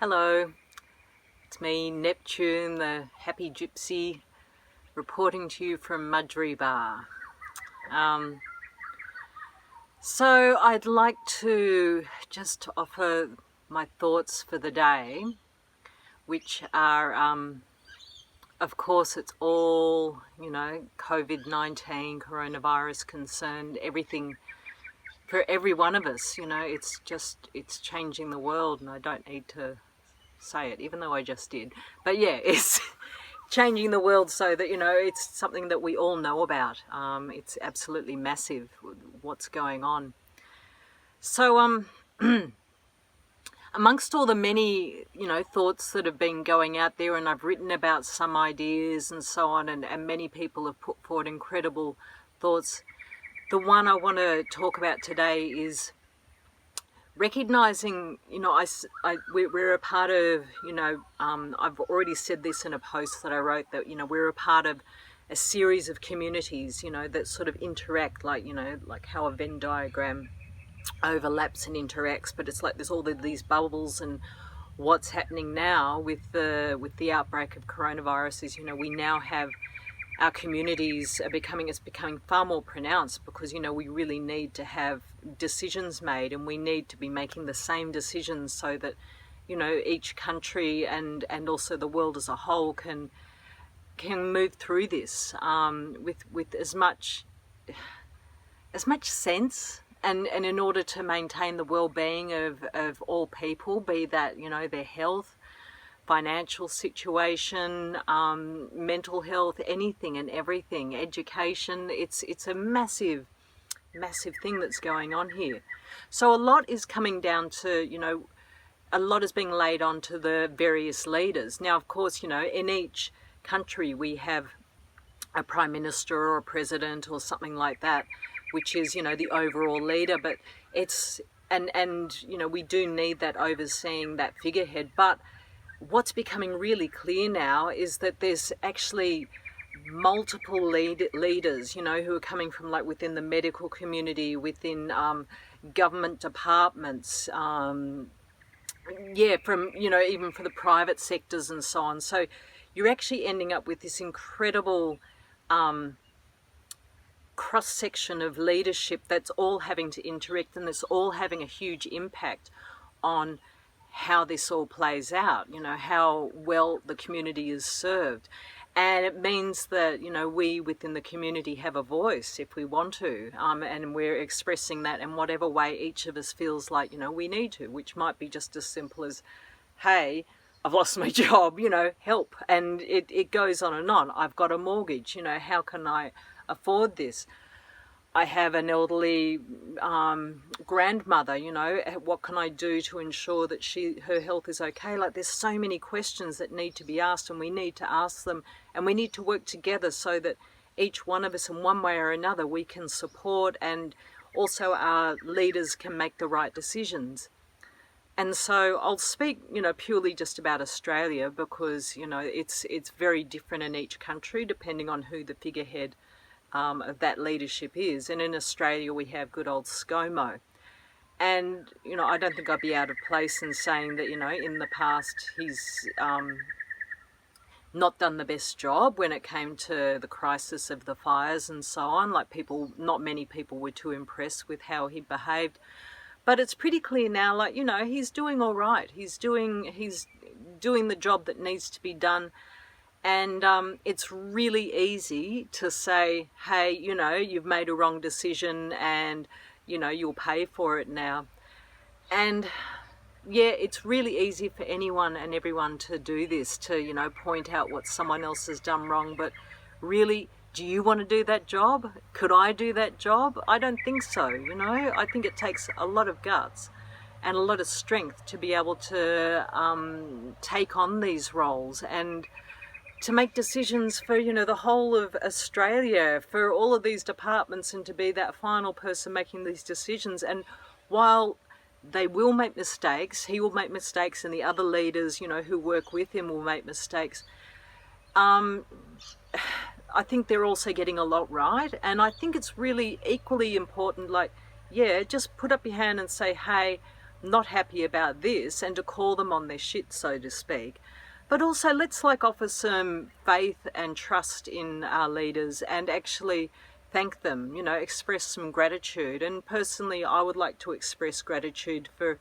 Hello, it's me, Neptune, the happy gypsy, reporting to you from Mudgery Bar. So I'd like to just offer my thoughts for the day, which are, of course, it's all, COVID-19, coronavirus concerned, everything for every one of us. It's changing the world, and I don't need to say it, even though I just did. But yeah, it's changing the world so that, it's something that we all know about. It's absolutely massive what's going on. So, amongst all the many, thoughts that have been going out there, and I've written about some ideas and so on, and many people have put forward incredible thoughts. The one I want to talk about today is recognizing, we're a part of, I've already said this in a post that I wrote, that, we're a part of a series of communities, that sort of interact, like how a Venn diagram overlaps and interacts, but it's like there's all these bubbles. And what's happening now with the outbreak of coronavirus is, we now have our communities it's becoming far more pronounced, because we really need to have decisions made, and we need to be making the same decisions so that each country and also the world as a whole can move through this with as much sense, and in order to maintain the well-being of all people, be that their health, financial situation, mental health, anything and everything, education. It's a massive thing that's going on here. So a lot is coming down to, a lot is being laid on to the various leaders. Now, of course, in each country we have a prime minister or a president or something like that, which is, the overall leader, but it's, and we do need that overseeing that figurehead. But what's becoming really clear now is that there's actually multiple leaders, who are coming from within the medical community, within government departments, from, even for the private sectors and so on. So you're actually ending up with this incredible cross-section of leadership that's all having to interact, and that's all having a huge impact on how this all plays out, how well the community is served. And it means that, we within the community have a voice if we want to, and we're expressing that in whatever way each of us feels like, we need to, which might be just as simple as, hey, I've lost my job, help. And it goes on and on. I've got a mortgage, how can I afford this? I have an elderly grandmother, what can I do to ensure that her health is okay? There's so many questions that need to be asked, and we need to ask them, and we need to work together so that each one of us in one way or another we can support, and also our leaders can make the right decisions. And so I'll speak, purely just about Australia, because, it's very different in each country depending on who the figurehead of that leadership is. And in Australia we have good old ScoMo, and I don't think I'd be out of place in saying that in the past he's not done the best job when it came to the crisis of the fires and so on. Not many people were too impressed with how he behaved, but it's pretty clear now, he's doing all right. He's doing the job that needs to be done. And it's really easy to say, hey, you've made a wrong decision, and, you'll pay for it now. And yeah, it's really easy for anyone and everyone to do this, to, point out what someone else has done wrong. But really, do you want to do that job? Could I do that job? I don't think so, I think it takes a lot of guts and a lot of strength to be able to take on these roles, and to make decisions for, the whole of Australia, for all of these departments, and to be that final person making these decisions. And while they will make mistakes, he will make mistakes, and the other leaders, who work with him will make mistakes, I think they're also getting a lot right. And I think it's really equally important, just put up your hand and say, hey, not happy about this, and to call them on their shit, so to speak. But also let's offer some faith and trust in our leaders and actually thank them, express some gratitude. And personally, I would like to express gratitude for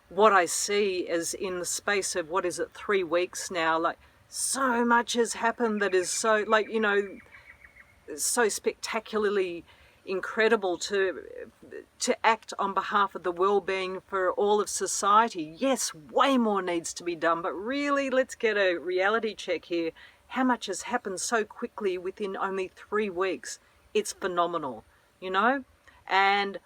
what I see as in the space of, 3 weeks now, so much has happened that is so, so spectacularly incredible to act on behalf of the well-being for all of society. Yes, way more needs to be done, but really, let's get a reality check here. How much has happened so quickly within only 3 weeks? It's phenomenal, And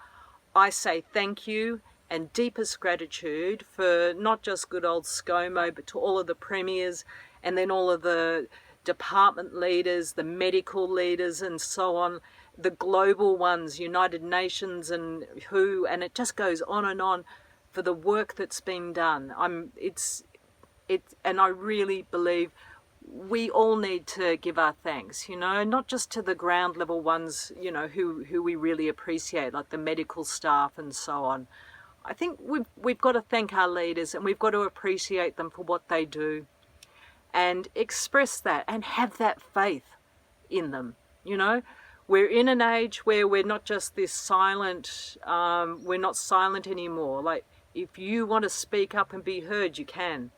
I say thank you and deepest gratitude for not just good old ScoMo, but to all of the premiers and then all of the department leaders, the medical leaders and so on, the global ones, United Nations and WHO, and it just goes on for the work that's been done. And I really believe we all need to give our thanks, not just to the ground level ones, who we really appreciate, like the medical staff and so on. I think we've got to thank our leaders and we've got to appreciate them for what they do and express that and have that faith in them, We're in an age where we're not just this silent, we're not silent anymore. If you want to speak up and be heard, you can.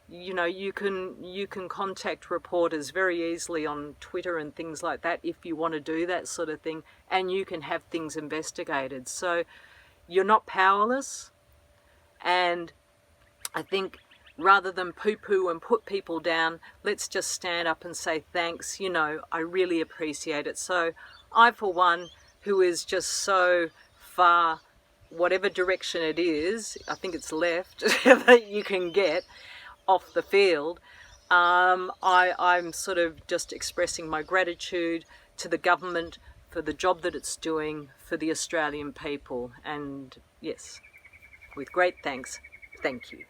You can contact reporters very easily on Twitter and things like that if you want to do that sort of thing, and you can have things investigated. So you're not powerless, and I think rather than poo-poo and put people down, let's just stand up and say thanks. I really appreciate it. So I, for one, who is just so far, whatever direction it is, I think it's left, that you can get off the field, I'm sort of just expressing my gratitude to the government for the job that it's doing for the Australian people. And yes, with great thanks, thank you.